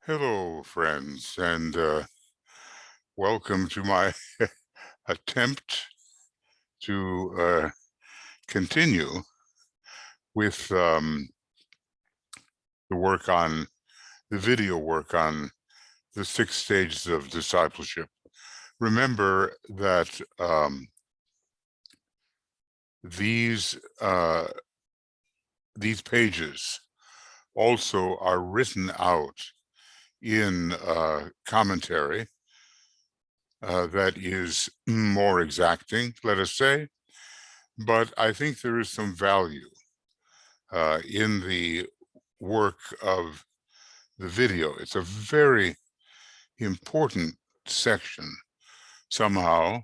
Hello, friends, and welcome to my attempt to continue with the video work on the 6 stages of discipleship. Remember that these pages also are written out in commentary that is more exacting, let us say, but I think there is some value in the work of the video. It's a very important section somehow.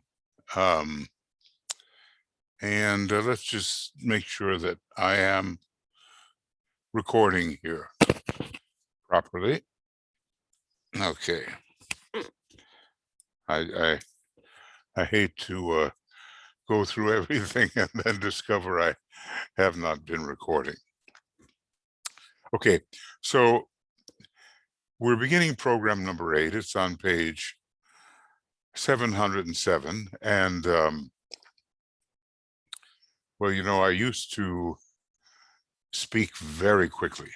And let's just make sure that I am recording here properly. Okay. I hate to go through everything and then discover I have not been recording. Okay, so we're beginning program number 8. It's on page 707. And, well, you know, I used to speak very quickly,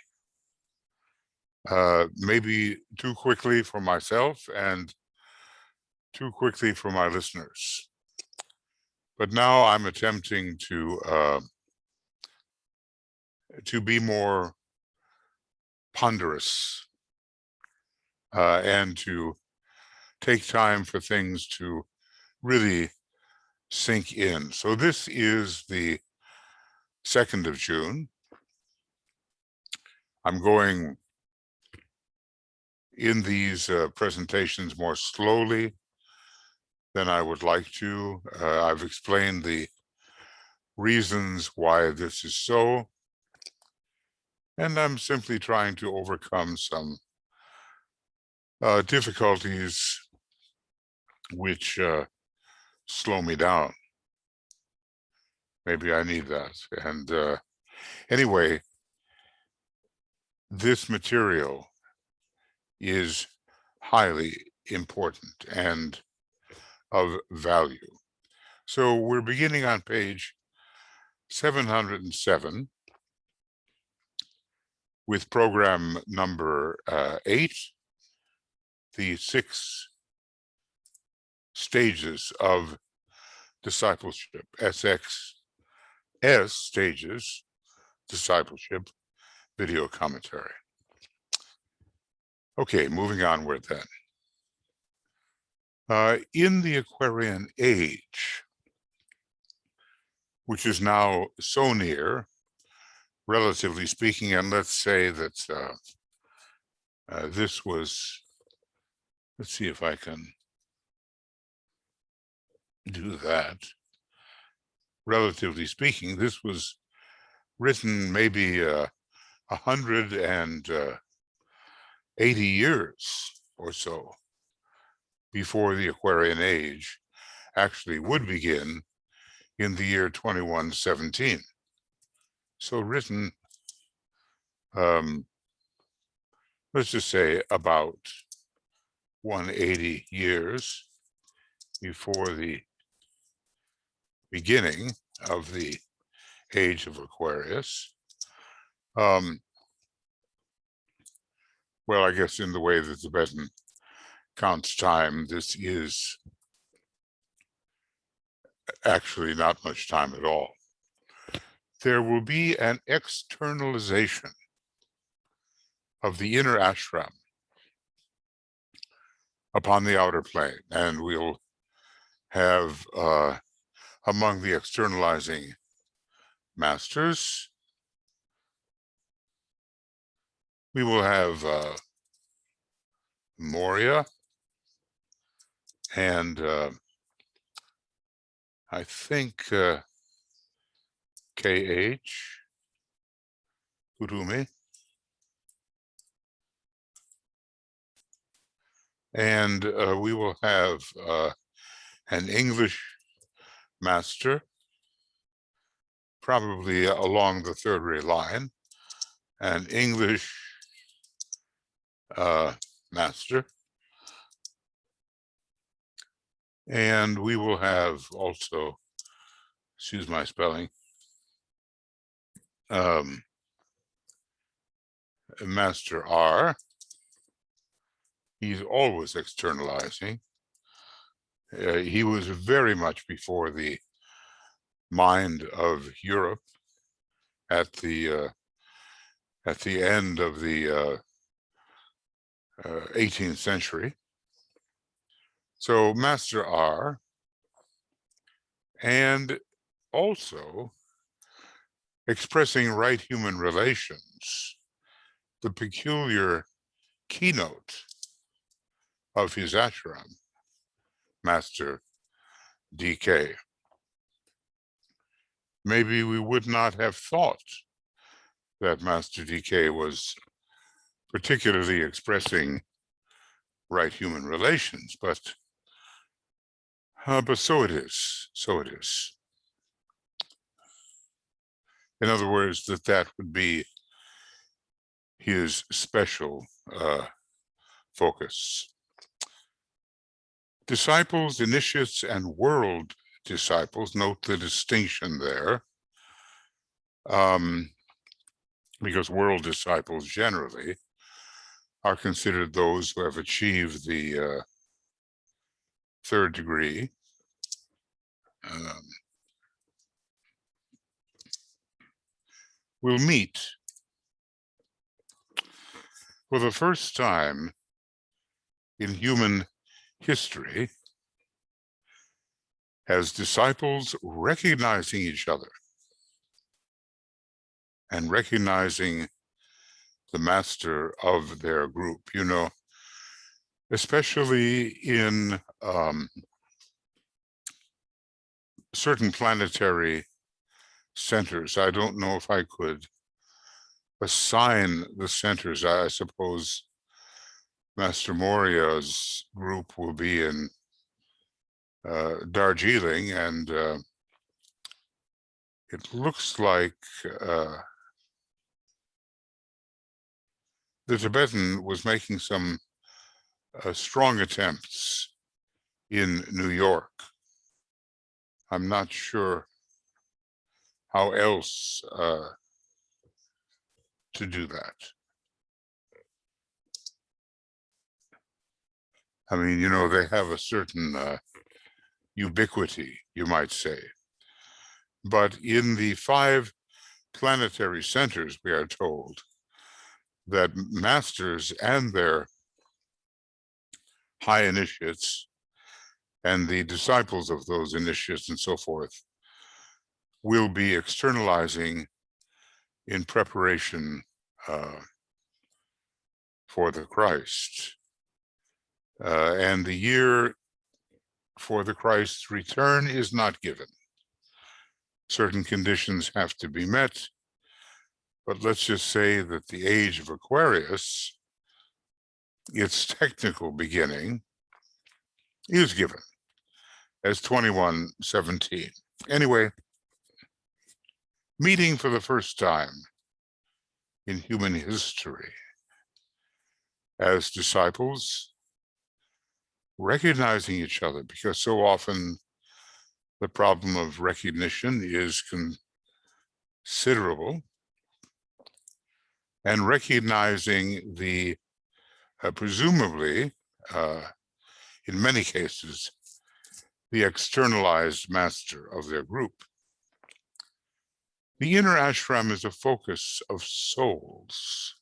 maybe too quickly for myself and too quickly for my listeners. But now I'm attempting to be more ponderous and to take time for things to really sink in. So this is the 2nd of June. I'm going in these presentations more slowly than I would like to. I've explained the reasons why this is so, and I'm simply trying to overcome some difficulties which slow me down. Maybe I need that. And anyway, this material is highly important and of value. So we're beginning on page 707 with program number 8, the 6 stages of discipleship, SXS stages, discipleship, video commentary. Okay, moving onward then. In the Aquarian Age, which is now so near, relatively speaking, and let's say that this was, let's see if I can do that. Relatively speaking, this was written maybe 180 years or so before the Aquarian Age actually would begin in the year 2117. So written, let's just say about 180 years before the beginning of the age of Aquarius. Well, I guess in the way that the Tibetan counts time, this is actually not much time at all. There will be an externalization of the inner ashram upon the outer plane, and we'll have among the externalizing masters, we will have Moria and I think KH, Kurumi, and we will have an English master, probably along the 3rd ray line, an English master. And we will have also, excuse my spelling, Master R. He's always externalizing. He was very much before the mind of Europe at the end of the 18th century. So Master R, and also expressing right human relations, the peculiar keynote of his ashram, Master DK. Maybe we would not have thought that Master DK was particularly expressing right human relations, but so it is. So it is. In other words, that would be his special focus. Disciples, initiates, and world disciples, note the distinction there, because world disciples generally are considered those who have achieved the third degree. We'll meet for the first time in human history as disciples recognizing each other and recognizing the master of their group, you know, especially in certain planetary centers. I don't know if I could assign the centers. I suppose Master Moria's group will be in Darjeeling, and it looks like the Tibetan was making some strong attempts in New York. I'm not sure how else to do that. I mean, you know, they have a certain ubiquity, you might say. But in the 5 planetary centers, we are told that masters and their high initiates and the disciples of those initiates and so forth will be externalizing in preparation for the Christ. And the year for the Christ's return is not given. Certain conditions have to be met, but let's just say that the age of Aquarius, its technical beginning, is given as 2117. Anyway, meeting for the first time in human history as disciples, recognizing each other, because so often the problem of recognition is considerable, and recognizing the presumably, in many cases, the externalized master of their group. The inner ashram is a focus of souls,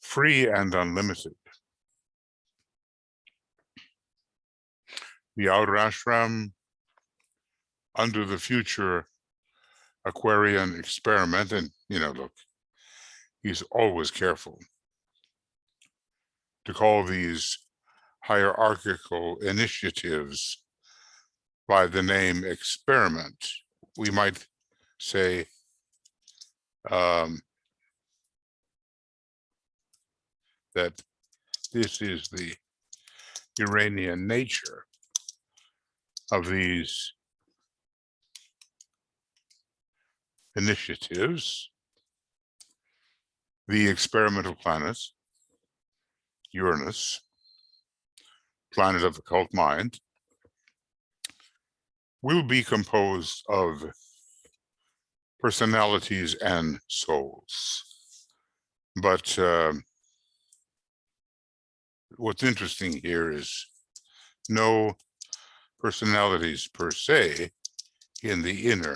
free and unlimited. The outer ashram, under the future Aquarian experiment, and, you know, look, he's always careful to call these hierarchical initiatives by the name experiment. We might say that this is the Uranian nature of these initiatives, the experimental planets, Uranus, planet of occult mind, will be composed of personalities and souls. But what's interesting here is no personalities per se in the inner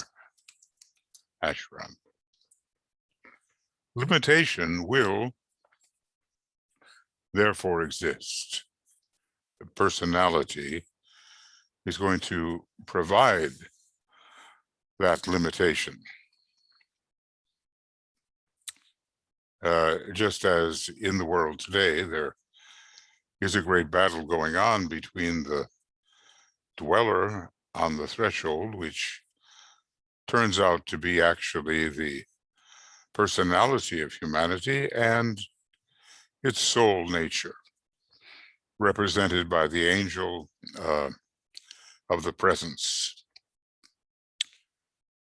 ashram. Limitation will therefore exist. The personality is going to provide that limitation. Just as in the world today, there is a great battle going on between the dweller on the threshold, which turns out to be actually the personality of humanity, and its soul nature, represented by the angel of the presence.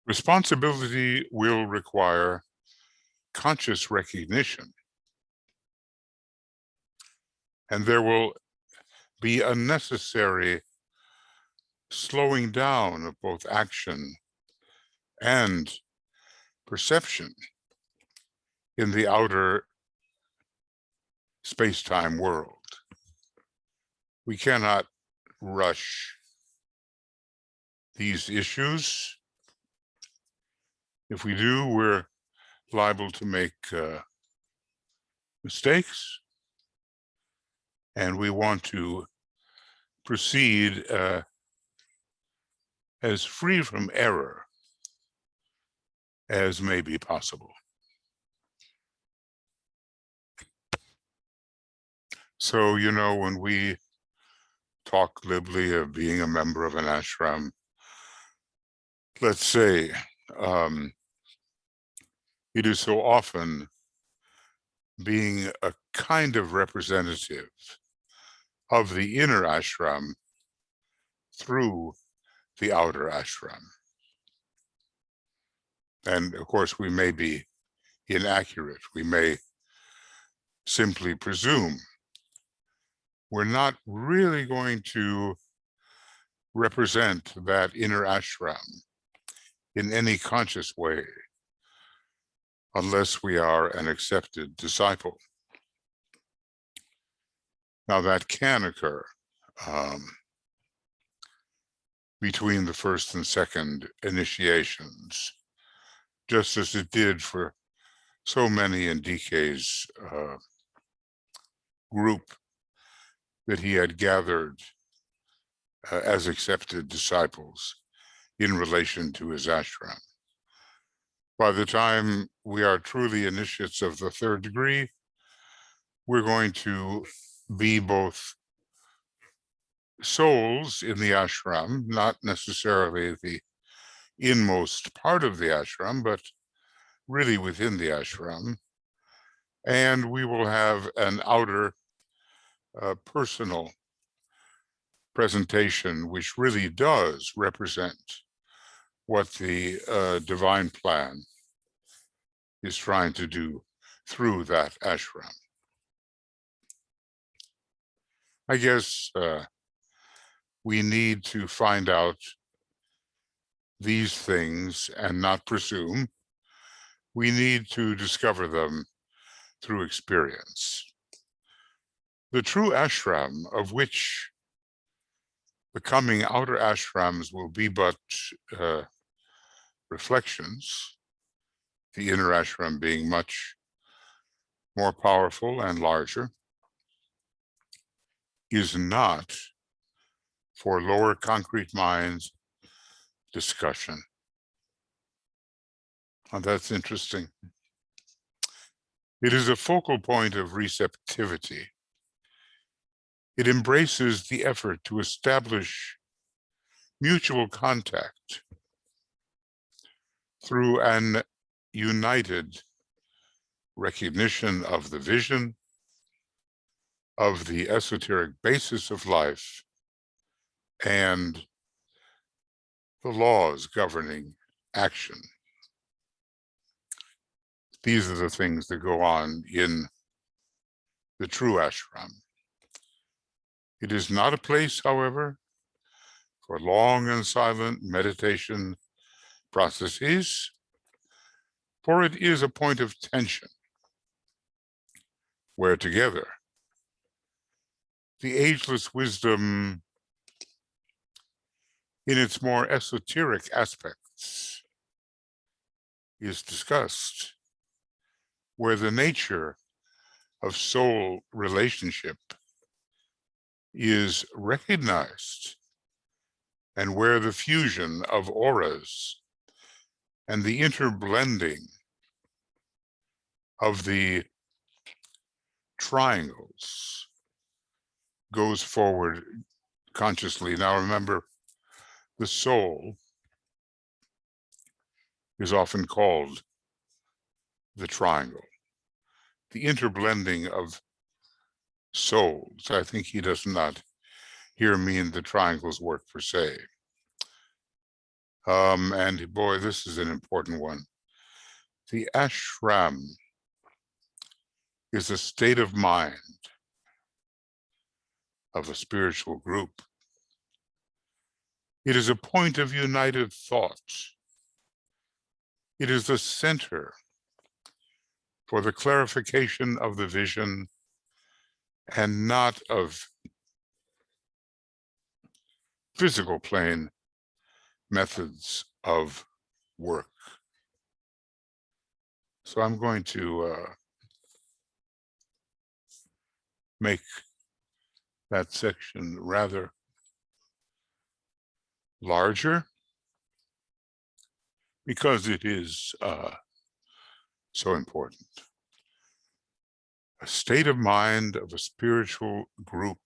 Responsibility will require conscious recognition, and there will be a necessary slowing down of both action and perception in the outer space-time world. We cannot rush these issues. If we do, we're liable to make mistakes, and we want to proceed as free from error as may be possible. So, you know, when we talk glibly of being a member of an ashram, let's say, it is so often being a kind of representative of the inner ashram through the outer ashram. And of course, we may be inaccurate. We may simply presume. We're not really going to represent that inner ashram in any conscious way unless we are an accepted disciple. Now that can occur between the first and second initiations, just as it did for so many in DK's group that he had gathered as accepted disciples in relation to his ashram. By the time we are truly initiates of the third degree, we're going to be both souls in the ashram, not necessarily the inmost part of the ashram, but really within the ashram. And we will have an outer personal presentation, which really does represent what the divine plan is trying to do through that ashram. I guess we need to find out these things and not presume. We need to discover them through experience. The true ashram, of which the coming outer ashrams will be but reflections, the inner ashram being much more powerful and larger, is not for lower concrete minds discussion. Oh, that's interesting. It is a focal point of receptivity. It embraces the effort to establish mutual contact through an united recognition of the vision, of the esoteric basis of life, and the laws governing action. These are the things that go on in the true ashram. It is not a place, however, for long and silent meditation processes, for it is a point of tension where together the ageless wisdom in its more esoteric aspects is discussed, where the nature of soul relationship is recognized, and where the fusion of auras and the interblending of the triangles goes forward consciously. Now remember, the soul is often called the triangle. The interblending of souls. I think he does not here mean the triangles work per se. And boy, this is an important one. The ashram is a state of mind of a spiritual group. It is a point of united thought. It is the center for the clarification of the vision and not of physical plane methods of work. So I'm going to make that section rather larger because it is so important. A state of mind of a spiritual group.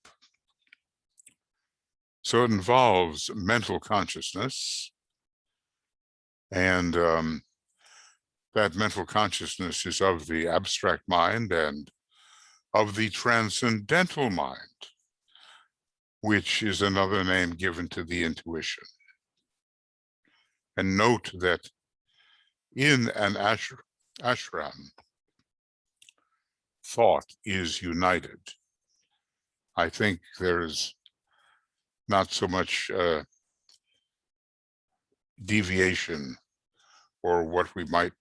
So it involves mental consciousness, and that mental consciousness is of the abstract mind and of the transcendental mind, which is another name given to the intuition. And note that in an ashram, thought is united. I think there's not so much deviation or what we might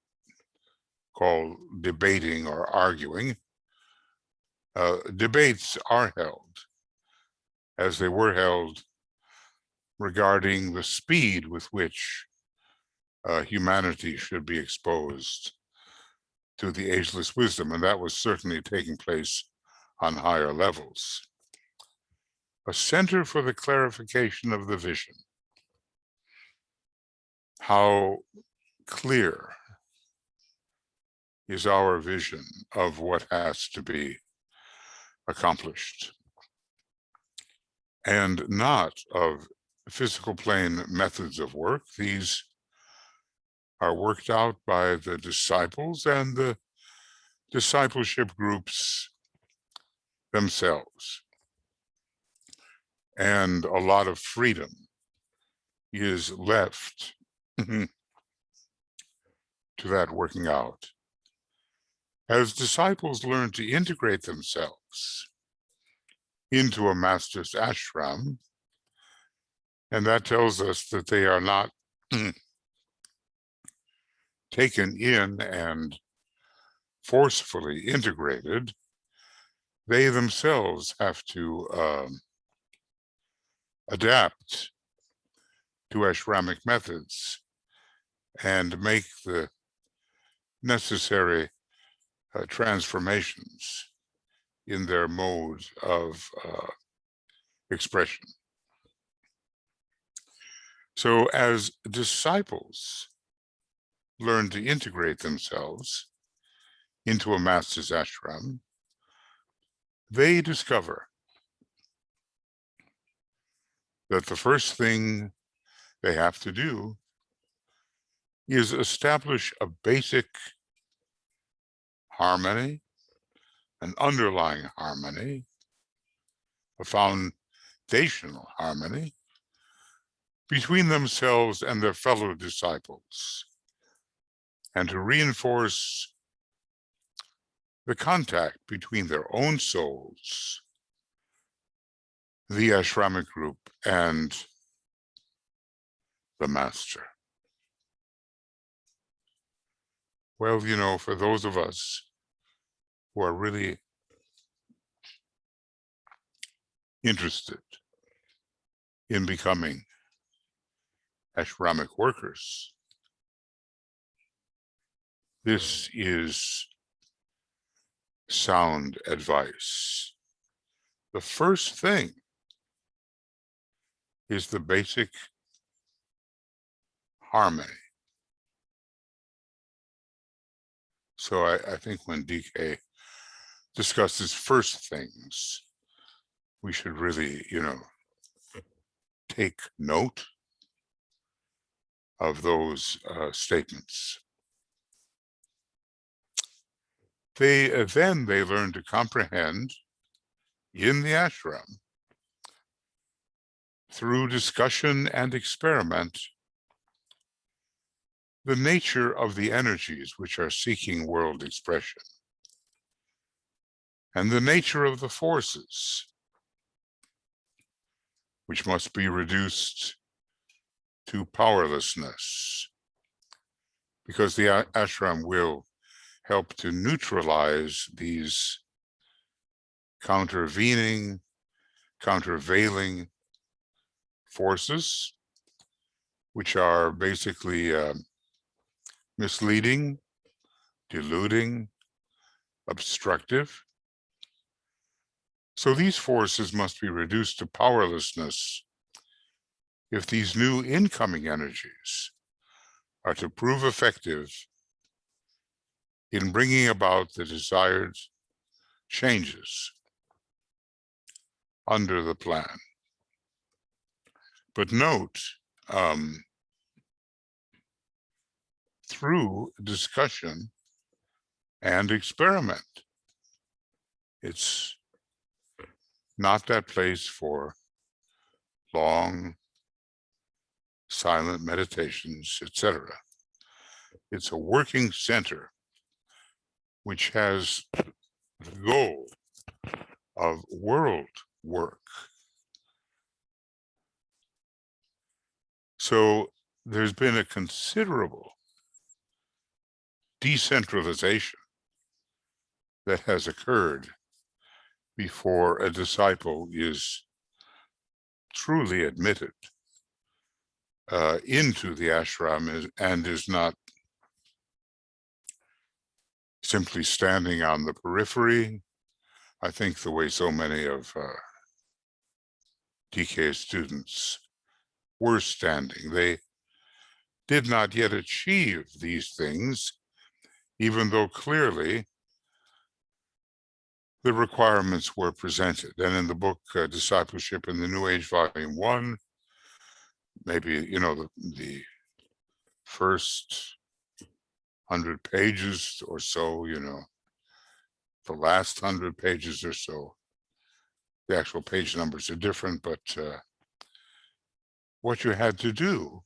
call debating or arguing. Debates are held, as they were held regarding the speed with which humanity should be exposed to the ageless wisdom, and that was certainly taking place on higher levels. A center for the clarification of the vision. How clear is our vision of what has to be accomplished, and not of physical plane methods of work. These are worked out by the disciples and the discipleship groups themselves. And a lot of freedom is left to that working out. As disciples learn to integrate themselves into a master's ashram, and that tells us that they are not taken in and forcefully integrated. They themselves have to adapt to ashramic methods and make the necessary transformations in their mode of expression. So as disciples learn to integrate themselves into a master's ashram, they discover that the first thing they have to do is establish a basic harmony, an underlying harmony, a foundational harmony between themselves and their fellow disciples, and to reinforce the contact between their own souls, the ashramic group, and the master. Well, you know, for those of us who are really interested in becoming ashramic workers, this is sound advice. The first thing is the basic harmony. So I think when DK discusses first things, we should really, you know, take note of those statements. Then they learn to comprehend in the ashram, through discussion and experiment, the nature of the energies which are seeking world expression, and the nature of the forces which must be reduced to powerlessness, because the ashram will help to neutralize these countervailing forces, which are basically misleading, deluding, obstructive. So these forces must be reduced to powerlessness if these new incoming energies are to prove effective in bringing about the desired changes under the plan. But note, through discussion and experiment, it's not that place for long, silent meditations, etc. It's a working center which has the goal of world work. So there's been a considerable decentralization that has occurred before a disciple is truly admitted into the ashram and is not simply standing on the periphery. I think the way so many of DK's students were standing, they did not yet achieve these things, even though clearly the requirements were presented. And in the book, Discipleship in the New Age, Volume 1, maybe, you know, the first 100 pages or so, you know, the last 100 pages or so, the actual page numbers are different, but what you had to do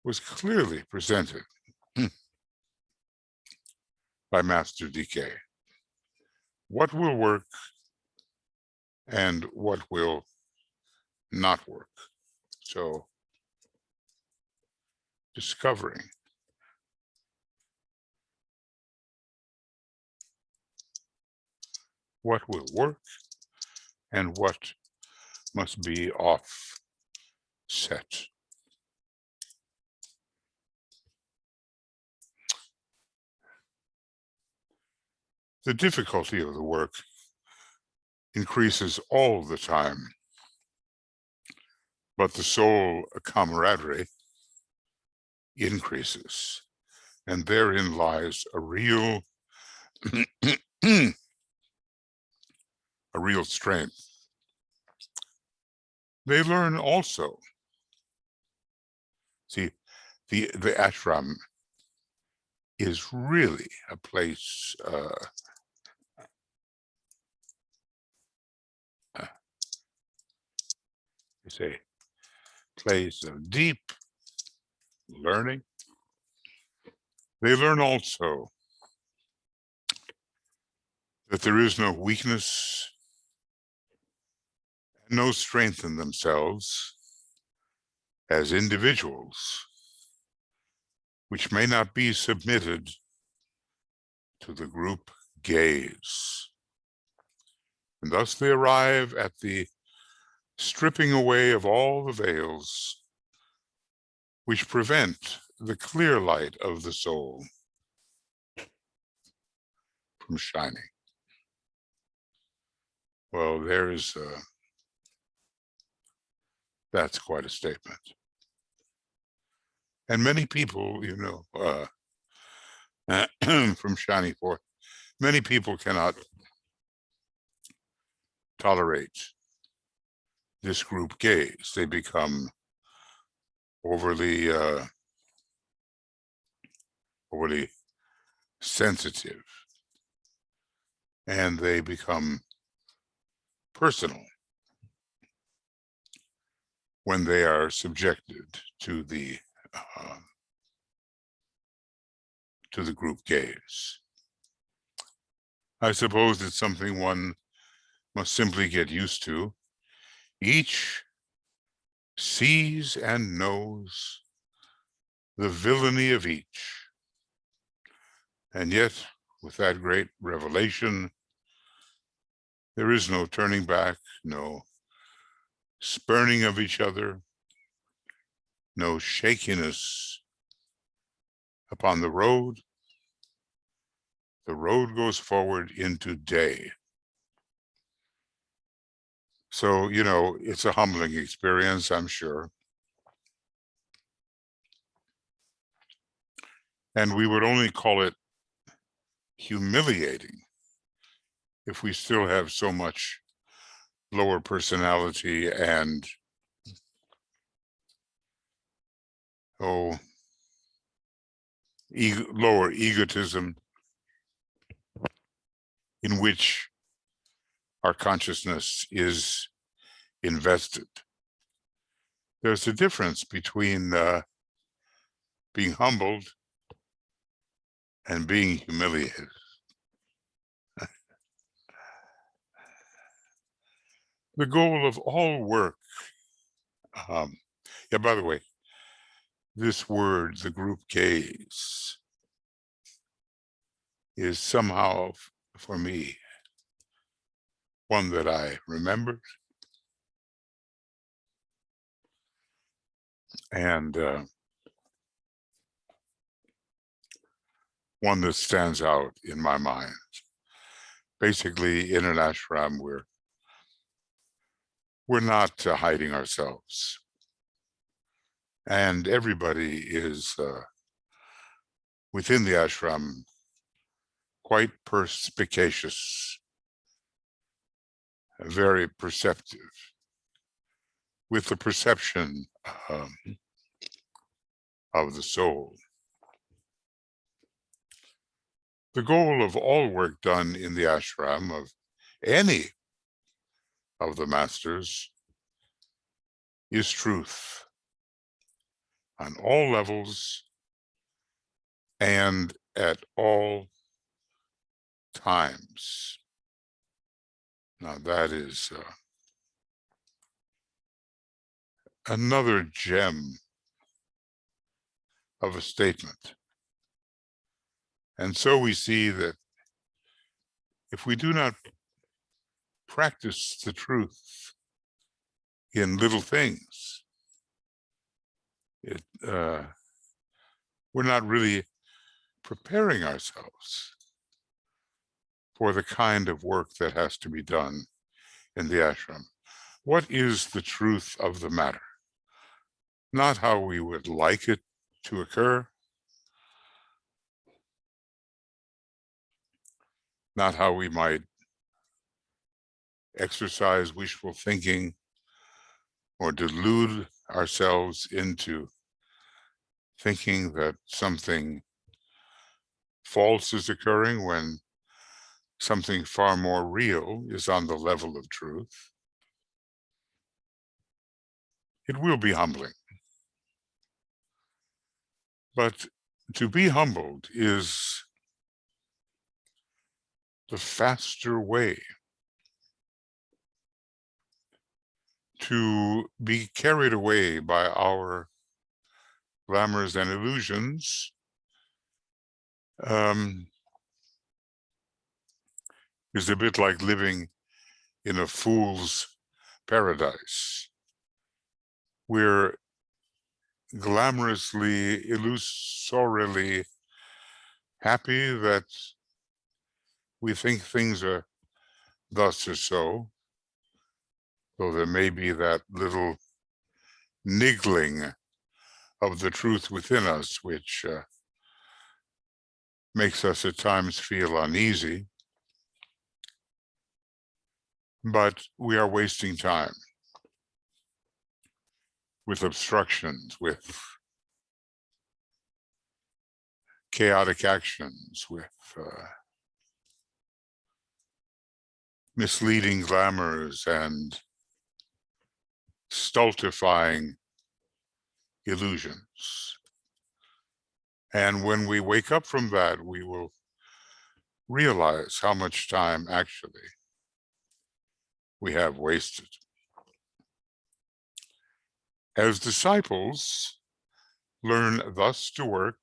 was clearly presented by Master DK. What will work and what will not work. So discovering what will work and what must be offset. The difficulty of the work increases all the time, but the soul camaraderie increases, and therein lies a real a real strength. They learn also. See, the ashram is really a place it's a place of deep learning. They learn also that there is no weakness and no strength in themselves as individuals, which may not be submitted to the group gaze. And thus they arrive at the stripping away of all the veils which prevent the clear light of the soul from shining. Well, that's quite a statement. And many people, from shining forth, many people cannot tolerate this group gaze. They become overly sensitive, and they become personal when they are subjected to the group gaze. I suppose it's something one must simply get used to. Each sees and knows the villainy of each. And yet, with that great revelation, there is no turning back, no spurning of each other, no shakiness upon the road. The road goes forward into day. So, it's a humbling experience, I'm sure. And we would only call it humiliating if we still have so much lower personality and lower egotism in which our consciousness is invested. There's a difference between being humbled and being humiliated. The goal of all work, by the way, this word, the group gaze, is somehow, for me, one that I remembered, and one that stands out in my mind. Basically, in an ashram, we're not hiding ourselves, and everybody is within the ashram quite perspicacious, very perceptive, with the perception of the soul. The goal of all work done in the ashram of any of the masters is truth on all levels and at all times. Now that is another gem of a statement. And so we see that if we do not practice the truth in little things, we're not really preparing ourselves for the kind of work that has to be done in the ashram. What is the truth of the matter? Not how we would like it to occur, not how we might exercise wishful thinking or delude ourselves into thinking that something false is occurring when something far more real is on the level of truth. It will be humbling. But to be humbled is the faster way to be carried away by our glamours and illusions is a bit like living in a fool's paradise. We're glamorously, illusorily happy that we think things are thus or so, though there may be that little niggling of the truth within us, which makes us at times feel uneasy. But we are wasting time with obstructions, with chaotic actions, with misleading glamours and stultifying illusions. And when we wake up from that, we will realize how much time actually we have wasted. As disciples learn thus to work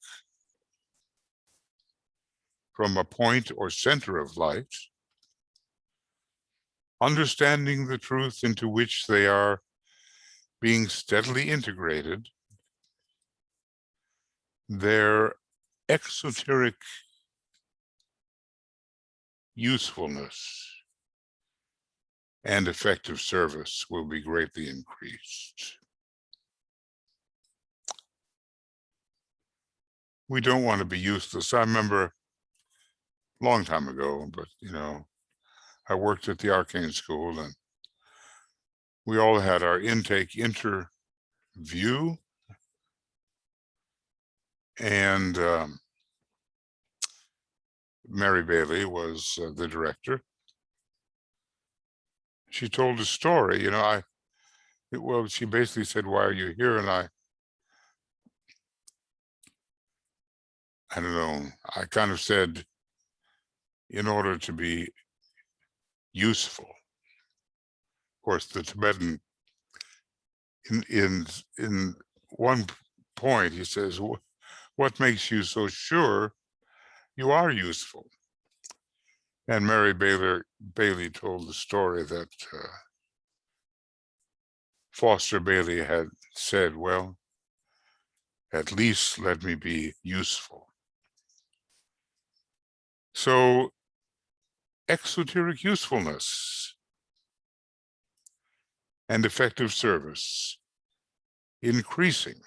from a point or center of light, understanding the truth into which they are being steadily integrated, their exoteric usefulness and effective service will be greatly increased. We don't want to be useless. I remember a long time ago, but I worked at the Arcane School, and we all had our intake interview, and Mary Bailey was the director. She told a story, well, she basically said, "Why are you here?" And I don't know, I kind of said, in order to be useful. Of course, the Tibetan, in one point, he says, "What makes you so sure you are useful?" And Mary Bailey told the story that Foster Bailey had said, "Well, at least let me be useful." So exoteric usefulness and effective service increasing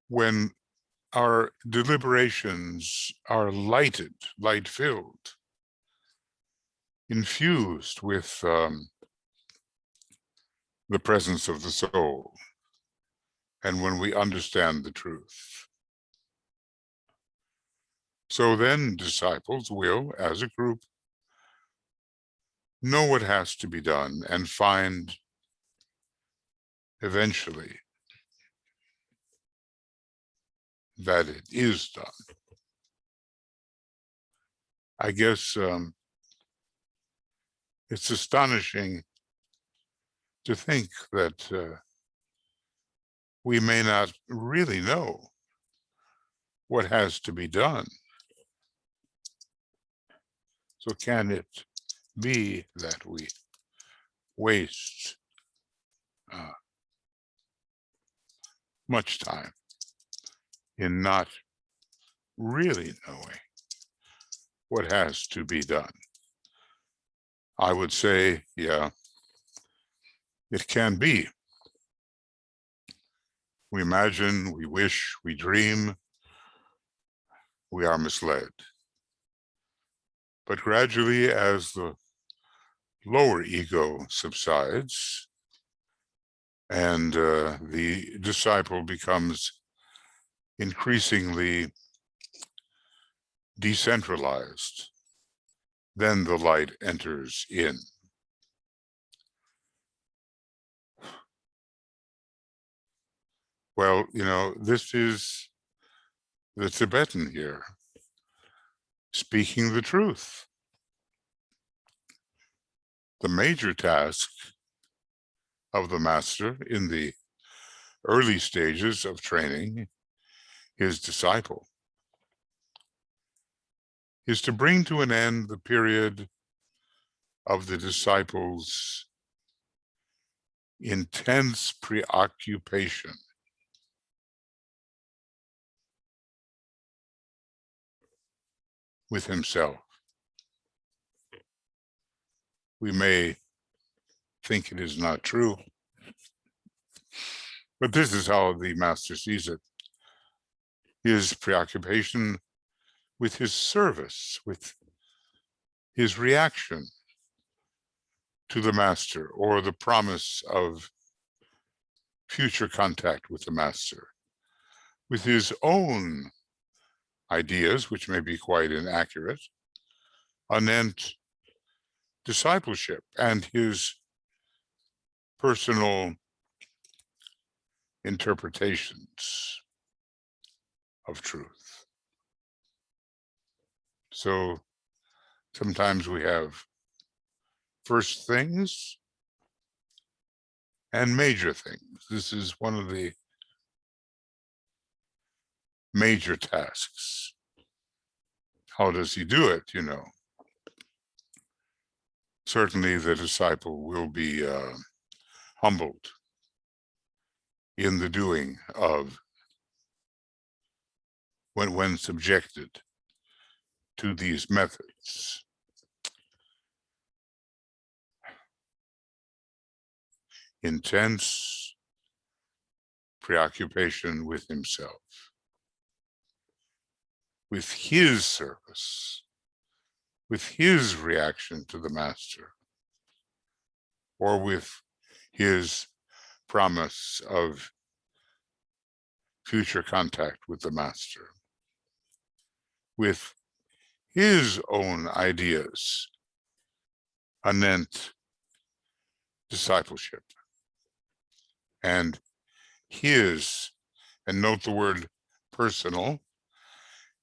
when our deliberations are light-filled, infused with the presence of the soul, and when we understand the truth. So then disciples will, as a group, know what has to be done and find eventually that it is done. I guess it's astonishing to think that we may not really know what has to be done. So can it be that we waste much time in not really knowing what has to be done? I would say, yeah, it can be. We imagine, we wish, we dream, we are misled. But gradually, as the lower ego subsides and the disciple becomes increasingly decentralized, then the light enters in. Well, this is the Tibetan here. speaking the truth. The major task of the master in the early stages of training his disciple is to bring to an end the period of the disciple's intense preoccupation with himself. We may think it is not true, but this is how the master sees it. His preoccupation with his service, with his reaction to the master, or the promise of future contact with the master, with his own ideas, which may be quite inaccurate, anent discipleship and his personal interpretations of truth. So sometimes we have first things and major things. This is one of the major tasks. How does he do it, you know? Certainly the disciple will be humbled in the doing of when subjected to these methods. Intense preoccupation with himself, with his service, with his reaction to the master, or with his promise of future contact with the master, with his own ideas anent discipleship, and his, and note the word personal,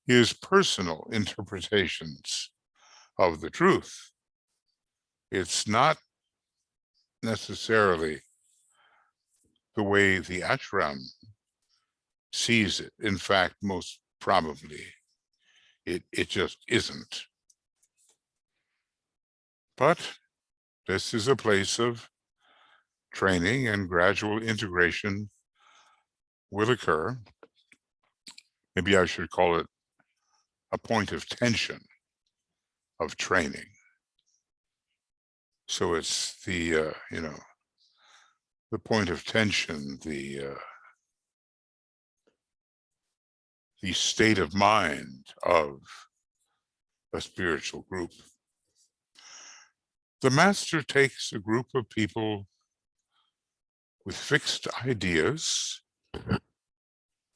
his personal interpretations of the truth. It's not necessarily the way the ashram sees it. In fact, most probably it just isn't. But this is a place of training, and gradual integration will occur. Maybe I should call it a point of tension of training. So it's the, the point of tension, the state of mind of a spiritual group. The master takes a group of people with fixed ideas,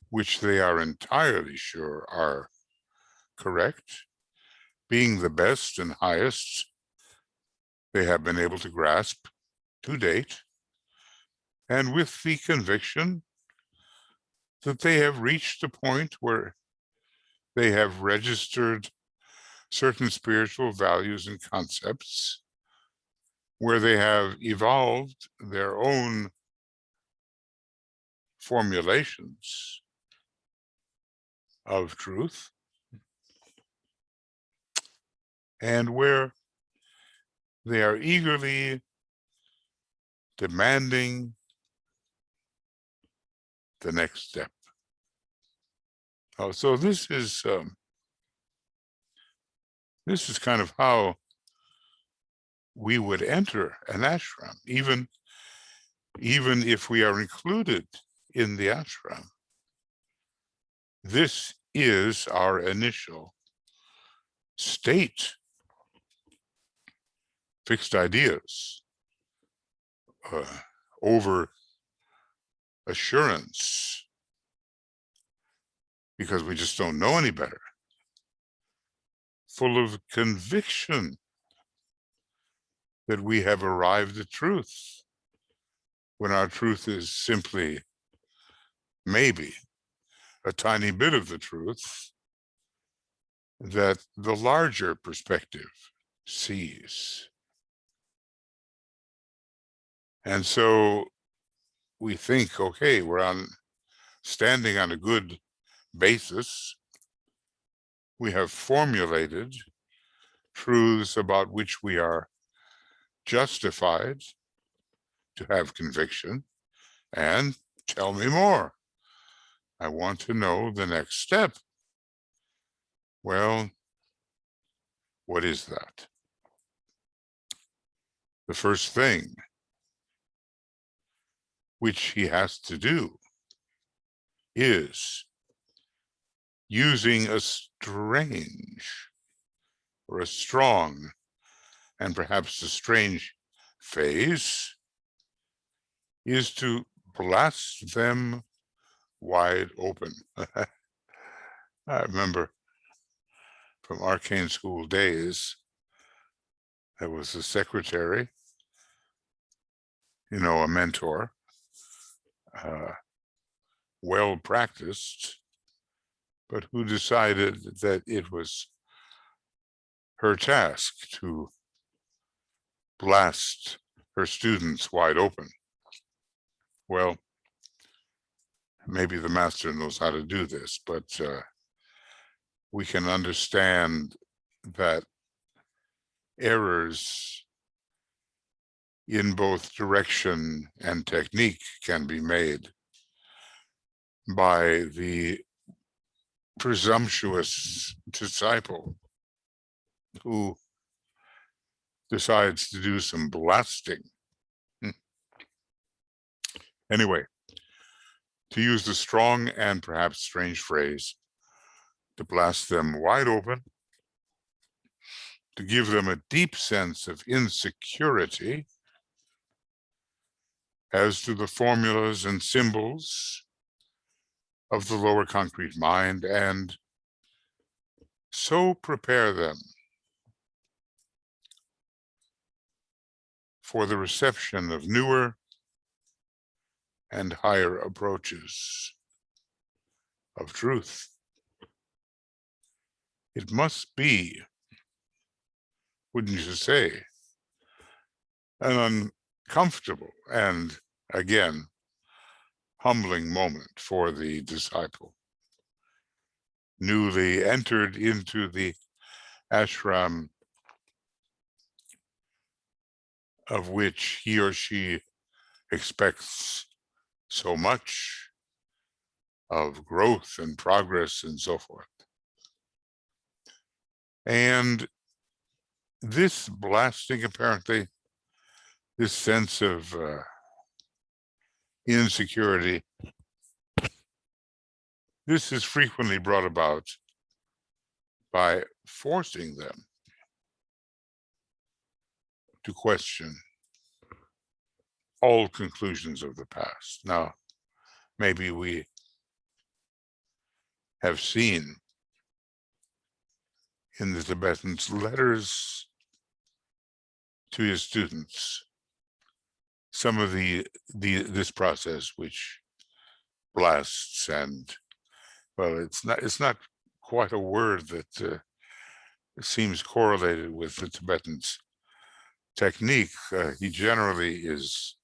which they are entirely sure are correct, being the best and highest they have been able to grasp to date, and with the conviction that they have reached a point where they have registered certain spiritual values and concepts, where they have evolved their own formulations of truth, and where they are eagerly demanding the next step. So this is kind of how we would enter an ashram, even if we are included in the ashram. This is our initial state. Fixed ideas, over assurance, because we just don't know any better. Full of conviction that we have arrived at truth, when our truth is simply maybe a tiny bit of the truth, that the larger perspective sees. And so we think, okay, we're standing on a good basis. We have formulated truths about which we are justified to have conviction, and tell me more. I want to know the next step. Well, what is that? The first thing which he has to do is, using a strange or a strong and perhaps a strange phase, is to blast them wide open. I remember from arcane school days, there was a secretary, a mentor, well practiced, but who decided that it was her task to blast her students wide open. Well, maybe the master knows how to do this, but we can understand that errors in both direction and technique can be made by the presumptuous disciple who decides to do some blasting. Anyway, to use the strong and perhaps strange phrase, to blast them wide open, to give them a deep sense of insecurity as to the formulas and symbols of the lower concrete mind, and so prepare them for the reception of newer and higher approaches of truth. It must be, wouldn't you say, an uncomfortable and, again, humbling moment for the disciple, newly entered into the ashram of which he or she expects so much of growth and progress and so forth. And this blasting, apparently, this sense of insecurity, this is frequently brought about by forcing them to question all conclusions of the past. Now, maybe we have seen in the Tibetan's letters to his students some of this process which blasts, and well, it's not quite a word that seems correlated with the Tibetan's technique. He generally is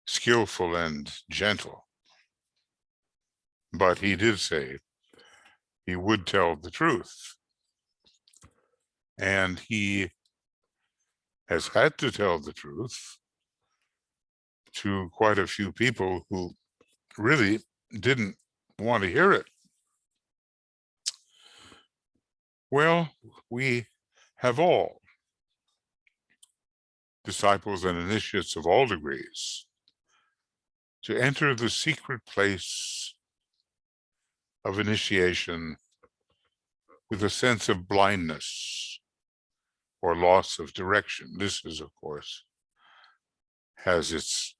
skillful and gentle, but he did say he would tell the truth, and he has had to tell the truth to quite a few people who really didn't want to hear it. Well, we have all, disciples and initiates of all degrees, to enter the secret place of initiation with a sense of blindness or loss of direction. This is, of course, has its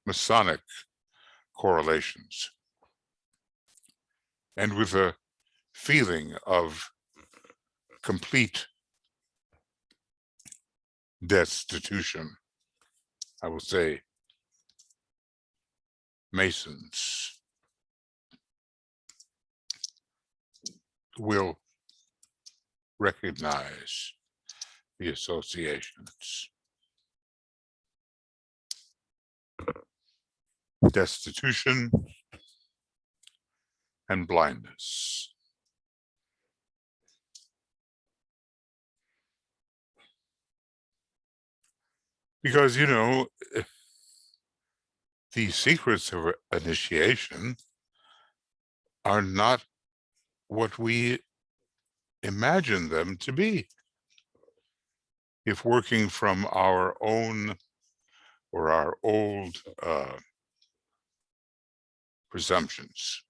Masonic correlations, and with a feeling of complete destitution. I will say Masons will recognize the associations. Destitution and blindness. Because, you know, the secrets of initiation are not what we imagine them to be. If working from our own or our old presumptions.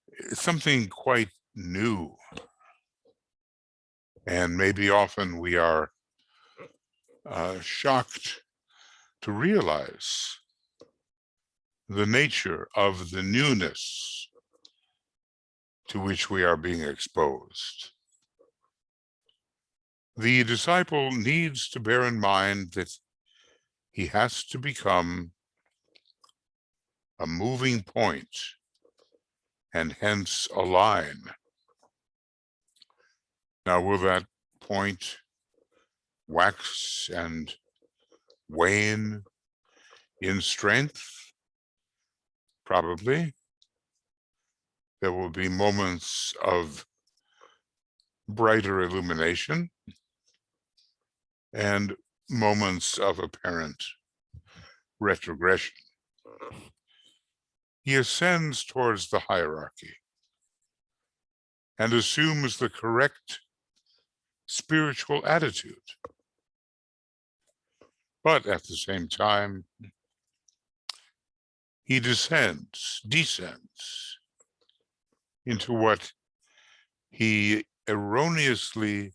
It's something quite new. And maybe often we are shocked to realize the nature of the newness to which we are being exposed. The disciple needs to bear in mind that he has to become a moving point and hence a line. Now, will that point wax and wane in strength? Probably. There will be moments of brighter illumination and moments of apparent retrogression. He ascends towards the hierarchy and assumes the correct spiritual attitude. But at the same time, he descends into what he erroneously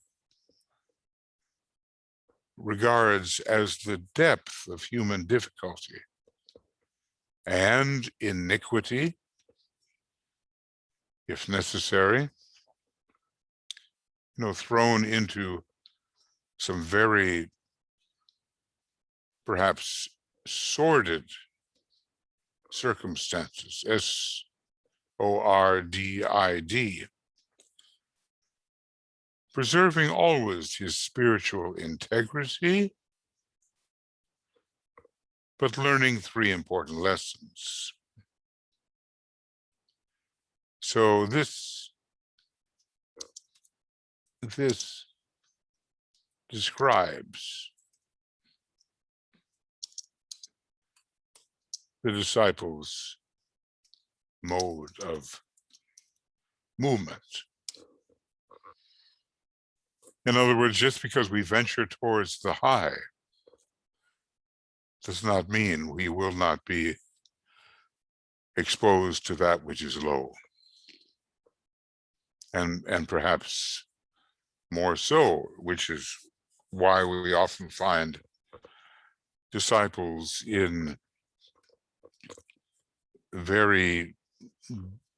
regards as the depth of human difficulty and iniquity, if necessary, thrown into some very perhaps sordid circumstances, S-O-R-D-I-D, preserving always his spiritual integrity, but learning 3 important lessons. So this describes the disciples' mode of movement. In other words, just because we venture towards the high does not mean we will not be exposed to that which is low. And perhaps more so, which is why we often find disciples in very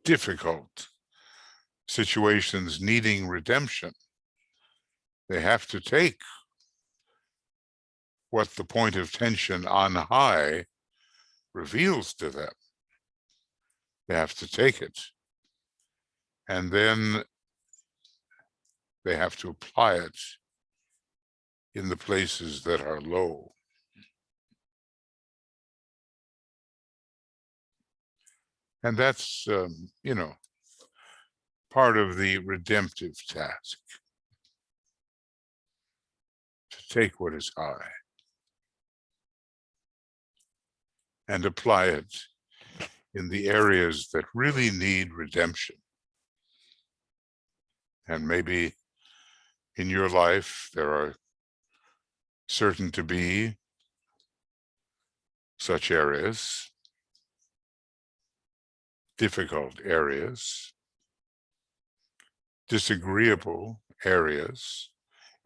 difficult situations needing redemption. They have to take what the point of tension on high reveals to them. They have to take it, and then they have to apply it in the places that are low. And that's, part of the redemptive task, to take what is high and apply it in the areas that really need redemption. And maybe in your life, there are certain to be such areas, difficult areas, disagreeable areas,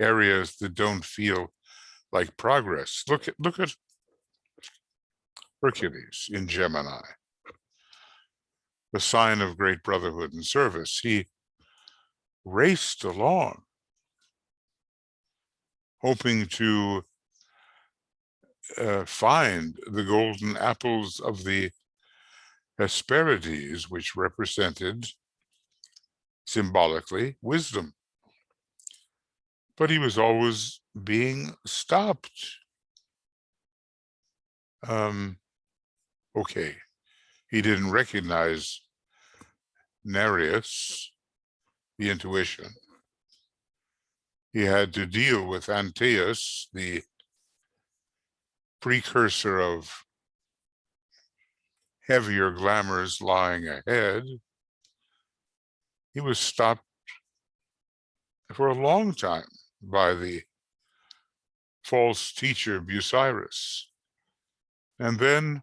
areas that don't feel like progress. Look at Hercules in Gemini, the sign of great brotherhood and service. He raced along, hoping to find the golden apples of the Hesperides, which represented symbolically wisdom. But he was always being stopped. Okay, he didn't recognize Nereus, the intuition. He had to deal with Antaeus, the precursor of heavier glamours lying ahead. He was stopped for a long time by the false teacher Busiris. And then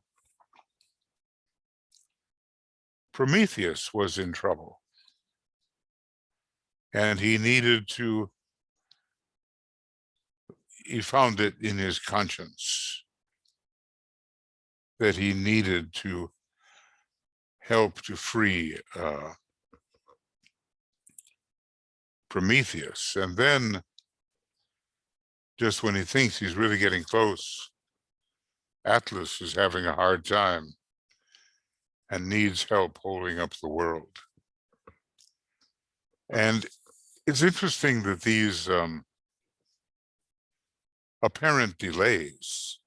Prometheus was in trouble. And he found it in his conscience that he needed to help to free Prometheus. And then, just when he thinks he's really getting close, Atlas is having a hard time and needs help holding up the world. And it's interesting that these apparent delays,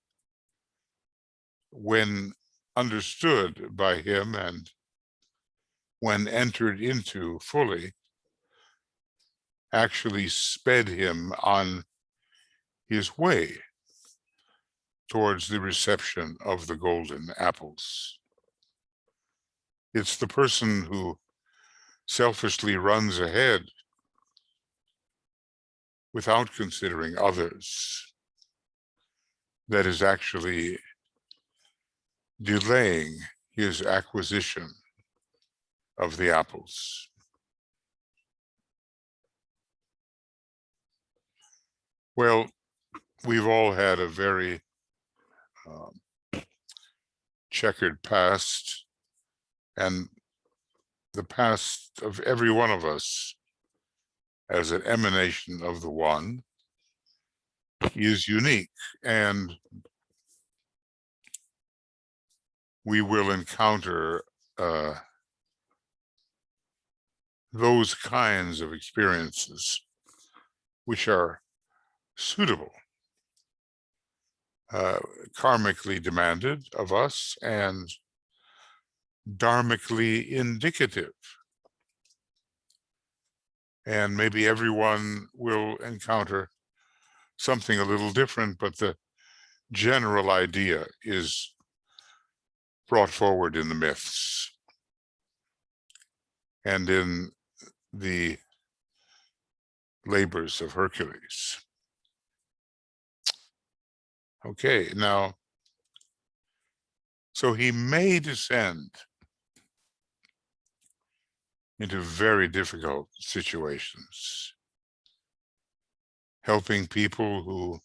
when understood by him and when entered into fully, actually sped him on his way towards the reception of the golden apples. It's the person who selfishly runs ahead without considering others that is actually delaying his acquisition of the apples. Well, we've all had a very checkered past, and the past of every one of us as an emanation of the One is unique, and we will encounter those kinds of experiences which are suitable, karmically demanded of us, and dharmically indicative. And maybe everyone will encounter something a little different, but the general idea is brought forward in the myths and in the labors of Hercules. Okay, now, so he may descend into very difficult situations, helping people who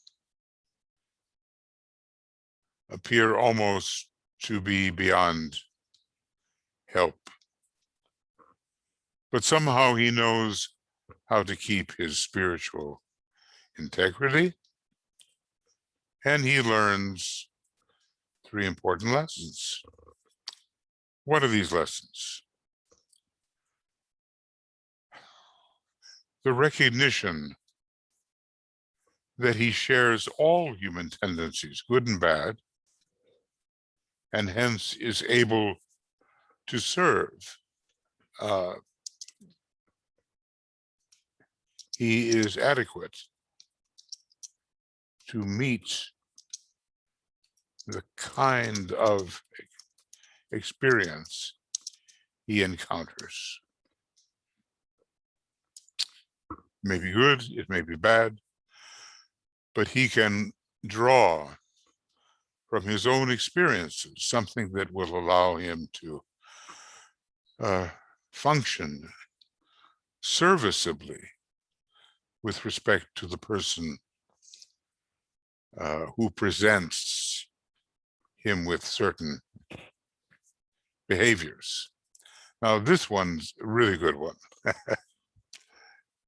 appear almost to be beyond help. But somehow he knows how to keep his spiritual integrity, and he learns 3 important lessons. What are these lessons? The recognition that he shares all human tendencies, good and bad, and hence is able to serve. He is adequate to meet the kind of experience he encounters. It may be good, it may be bad, but he can draw from his own experiences something that will allow him to function serviceably with respect to the person who presents him with certain behaviors. Now, this one's a really good one.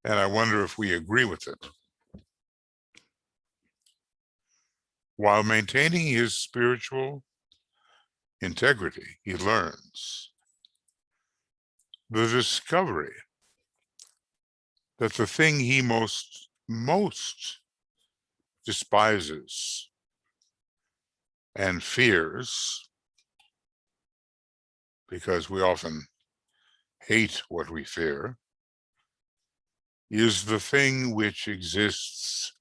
And I wonder if we agree with it. While maintaining his spiritual integrity, he learns the discovery that the thing he most despises and fears, because we often hate what we fear, is the thing which exists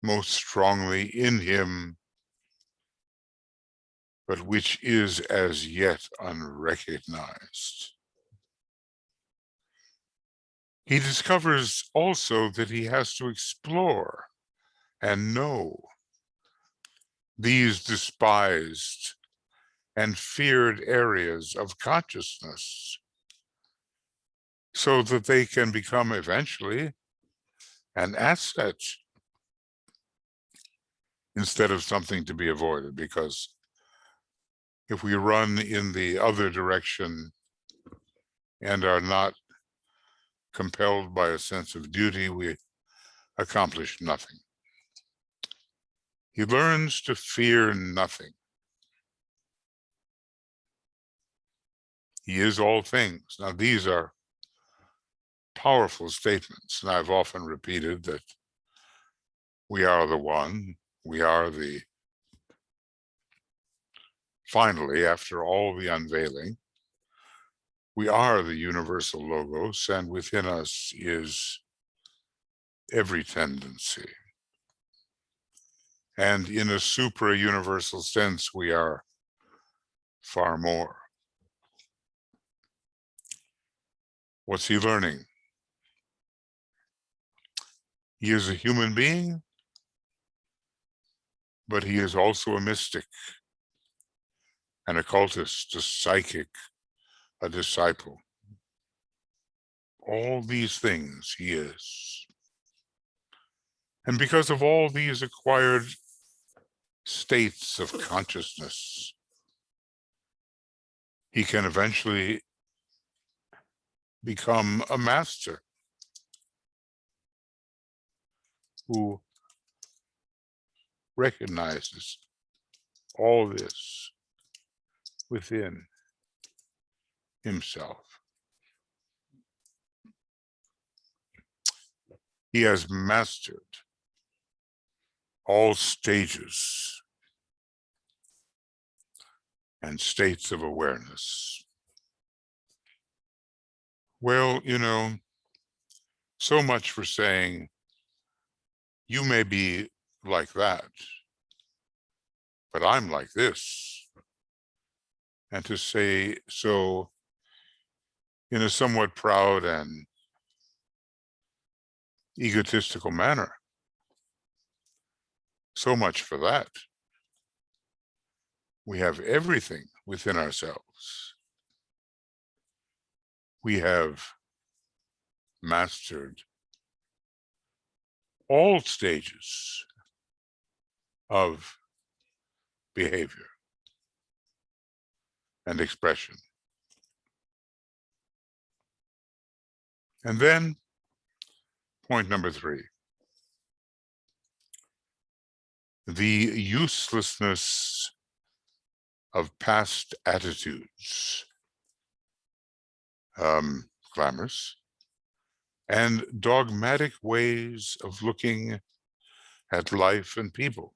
most strongly in him, but which is as yet unrecognized. He discovers also that he has to explore and know these despised and feared areas of consciousness so that they can become eventually an asset instead of something to be avoided. Because if we run in the other direction and are not compelled by a sense of duty, we accomplish nothing. He learns to fear nothing. He is all things. Now, these are powerful statements, and I've often repeated that we are the one, we are the, finally, after all the unveiling, we are the universal logos, and within us is every tendency. And in a supra-universal sense, we are far more. What's he learning? He is a human being, but he is also a mystic, an occultist, a psychic, a disciple. All these things he is. And because of all these acquired states of consciousness, he can eventually become a master who recognizes all this within himself. He has mastered all stages and states of awareness. Well, so much for saying, you may be like that, but I'm like this. And to say so in a somewhat proud and egotistical manner. So much for that. We have everything within ourselves. We have mastered all stages of behavior and expression. And then, point number 3, the uselessness of past attitudes, clamors, and dogmatic ways of looking at life and people,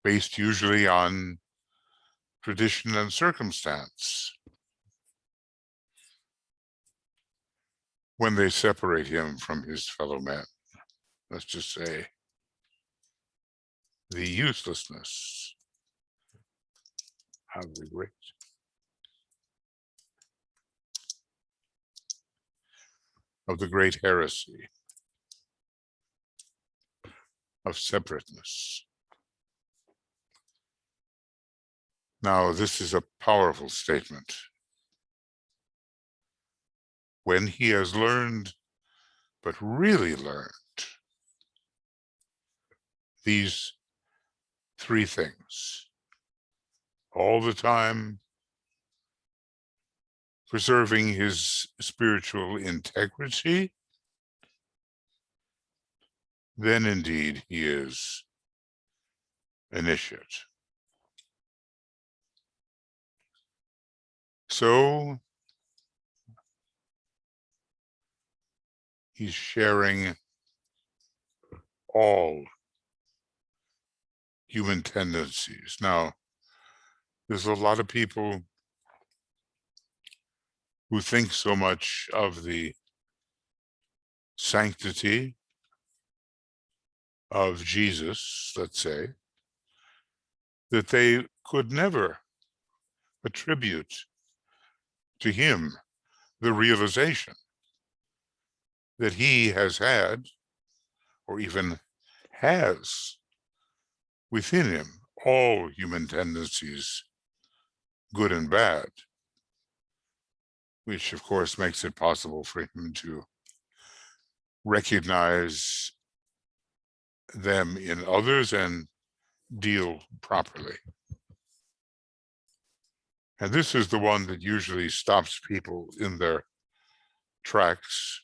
based usually on tradition and circumstance, when they separate him from his fellow men. Let's just say the uselessness of the great heresy of separateness. Now, this is a powerful statement. When he has learned, but really learned, these 3 things, all the time preserving his spiritual integrity, then indeed he is initiate. So he's sharing all human tendencies. Now, there's a lot of people who think so much of the sanctity of Jesus, let's say, that they could never attribute to him the realization that he has had, or even has within him, all human tendencies, good and bad, which of course makes it possible for him to recognize them in others and deal properly. And this is the one that usually stops people in their tracks.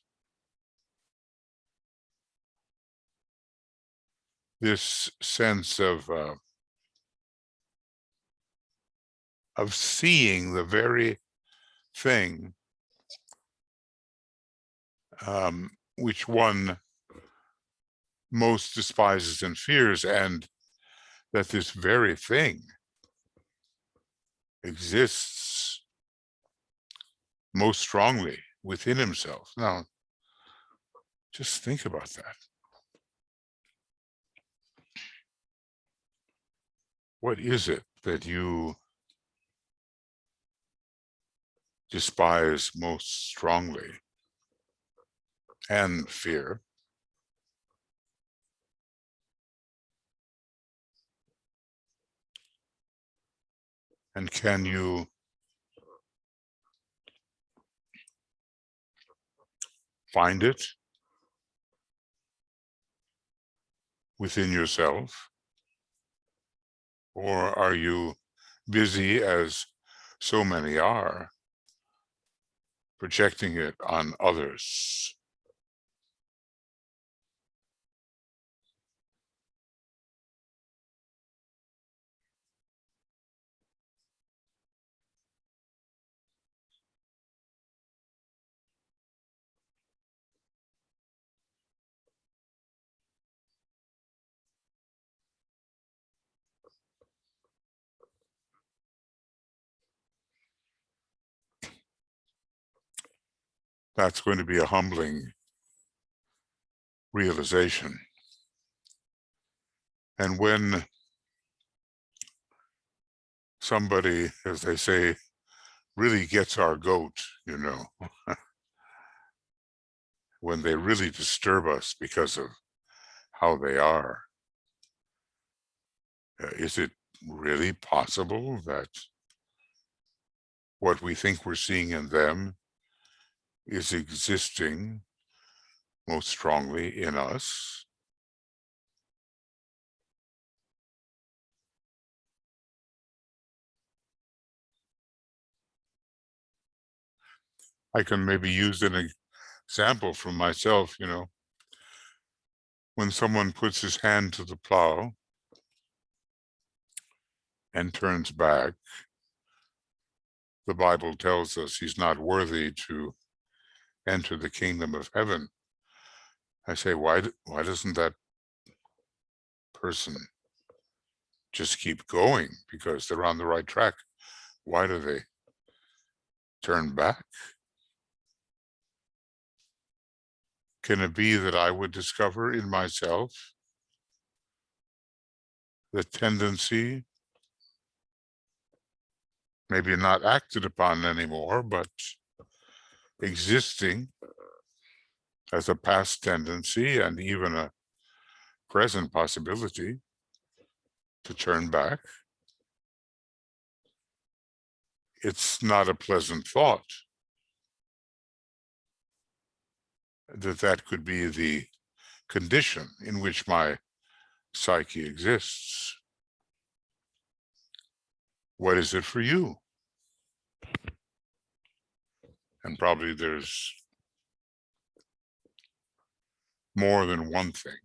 This sense of seeing the very thing which one most despises and fears, and that this very thing exists most strongly within himself. Now, just think about that. What is it that you despise most strongly and fear? And can you find it within yourself? Or are you busy, as so many are, projecting it on others? That's going to be a humbling realization. And when somebody, as they say, really gets our goat, you know, when they really disturb us because of how they are, is it really possible that what we think we're seeing in them is existing most strongly in us? I can maybe use an example from myself, you know, when someone puts his hand to the plow and turns back, the Bible tells us he's not worthy to enter the kingdom of heaven. I say, why doesn't that person just keep going? Because they're on the right track. Why do they turn back? Can it be that I would discover in myself the tendency, maybe not acted upon anymore, but existing as a past tendency and even a present possibility to turn back? It's not a pleasant thought that could be the condition in which my psyche exists. What is it for you? And probably there's more than one thing.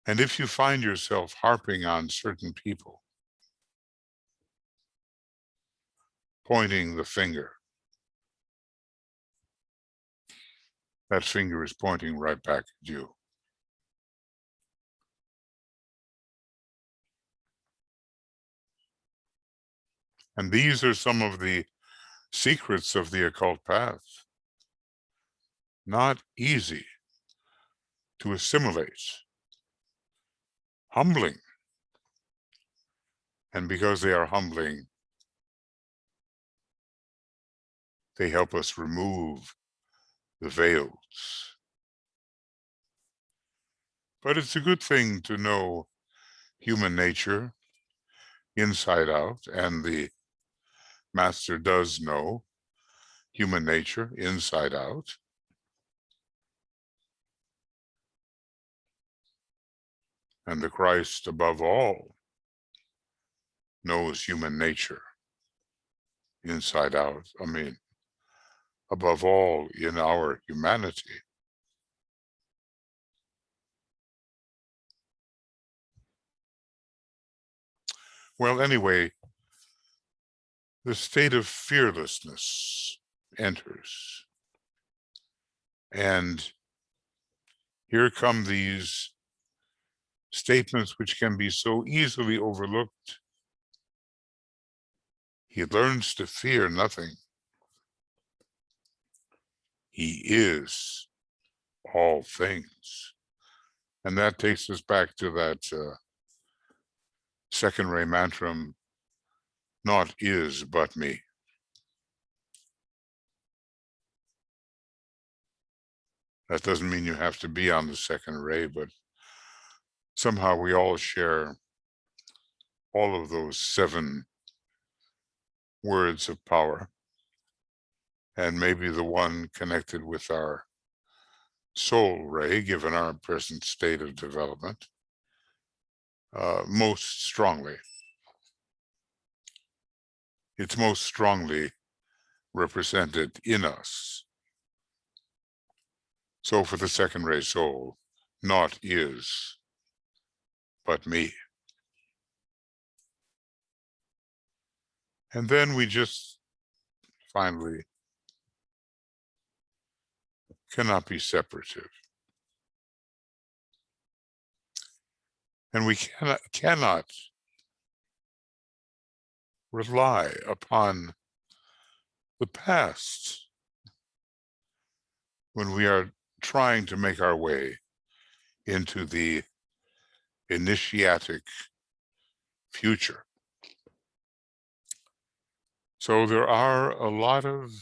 And if you find yourself harping on certain people, pointing the finger. That finger is pointing right back at you. And these are some of the secrets of the occult path. Not easy to assimilate, humbling. And because they are humbling, they help us remove the veils. But it's a good thing to know human nature inside out, and the Master does know human nature inside out. And the Christ, above all, knows human nature inside out. I mean, above all, in our humanity. Well, anyway, the state of fearlessness enters. And here come these statements which can be so easily overlooked. He learns to fear nothing. He is all things. And that takes us back to that second ray mantra, not is, but me. That doesn't mean you have to be on the second ray, but somehow we all share all of those 7 words of power, and maybe the one connected with our soul ray, given our present state of development, most strongly. It's most strongly represented in us. So for the second ray soul, not is, but me. And then we just finally cannot be separative. And we cannot rely upon the past when we are trying to make our way into the initiatic future. So there are a lot of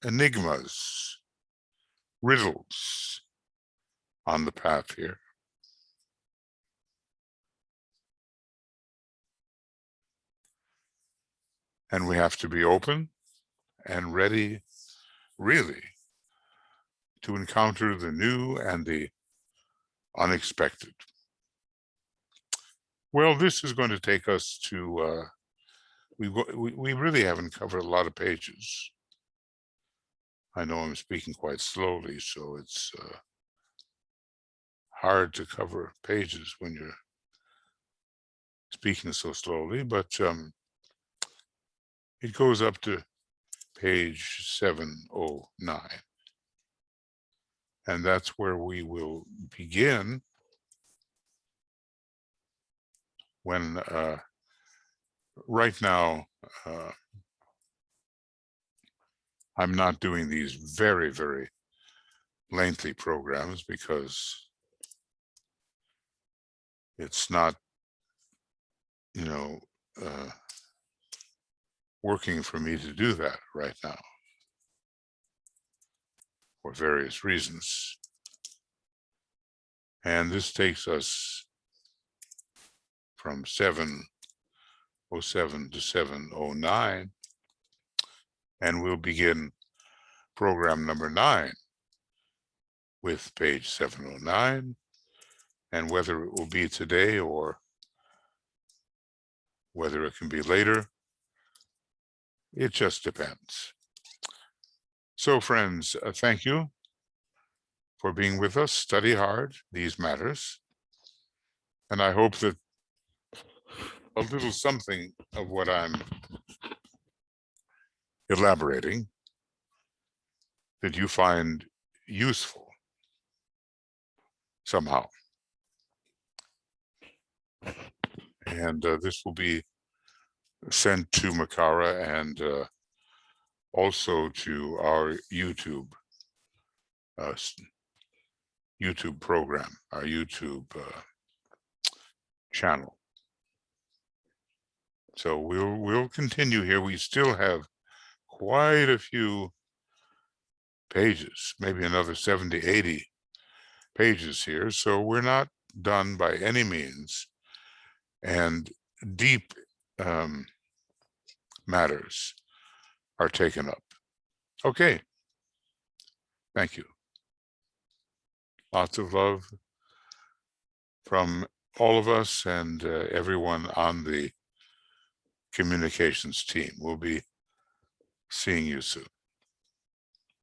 enigmas, riddles on the path here. And we have to be open and ready, really, to encounter the new and the unexpected. Well, this is going to take us to, we really haven't covered a lot of pages. I know I'm speaking quite slowly, so it's hard to cover pages when you're speaking so slowly, but it goes up to page 709. And that's where we will begin when right now I'm not doing these very, very lengthy programs because it's not, working for me to do that right now for various reasons. And this takes us from 707 to 709, and we'll begin program number 9 with page 709, and whether it will be today or whether it can be later, it just depends. So friends, thank you for being with us. Study hard these matters. And I hope that a little something of what I'm elaborating that you find useful somehow. And this will be sent to Makara and also to our YouTube program, our YouTube channel. So we'll continue here. We still have quite a few pages, maybe another 70, 80 pages here. So we're not done by any means. And deep matters are taken up. Okay. Thank you. Lots of love from all of us and everyone on the communications team. We'll be seeing you soon.